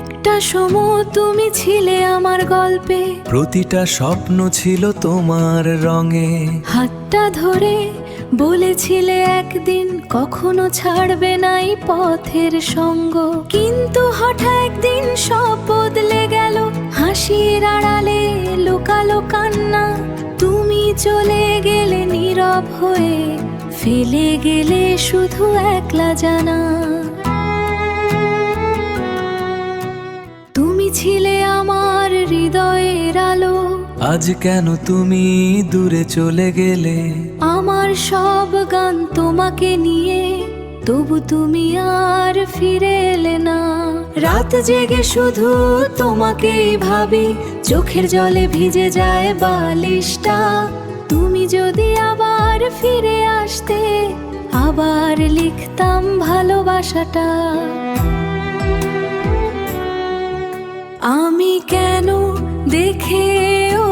একটা সময় তুমি ছিলে আমার গল্পে, প্রতিটা স্বপ্ন ছিল তোমার রঙে। হাতটা ধরে বলেছিলে একদিন কখনো ছাড়বে নাই পথের সঙ্গ। কিন্তু হঠাৎ একদিন সব বদলে গেল, হাসির আড়ালে লুকালো কান্না। তুমি চলে গেলে নীরব হয়ে, ফেলে গেলে শুধু একলা জানা। তুমি ছিলে আমার হৃদয়ের আলো, আজ কেন তুমি দূরে চলে গেলে? আমার সব গান তোমাকে নিয়ে, তবু তুমি আর ফিরে এলে না। রাত জেগে শুধু তোমাকেই ভাবি, চোখের জলে ভিজে যায় বালিশটা। তুমি যদি আবার ফিরে আসতে, আবার লিখতাম ভালোবাসাটা। আমি কেন দেখেও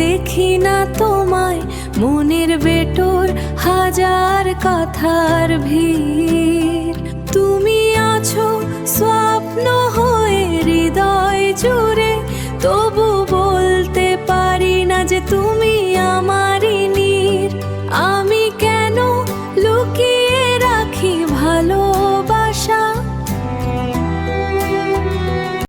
দেখি না তোমায়, মনের ভেতর হাজার কথার ভিড়। তুমি আছো স্বপ্ন হয়ে হৃদয় জুড়ে।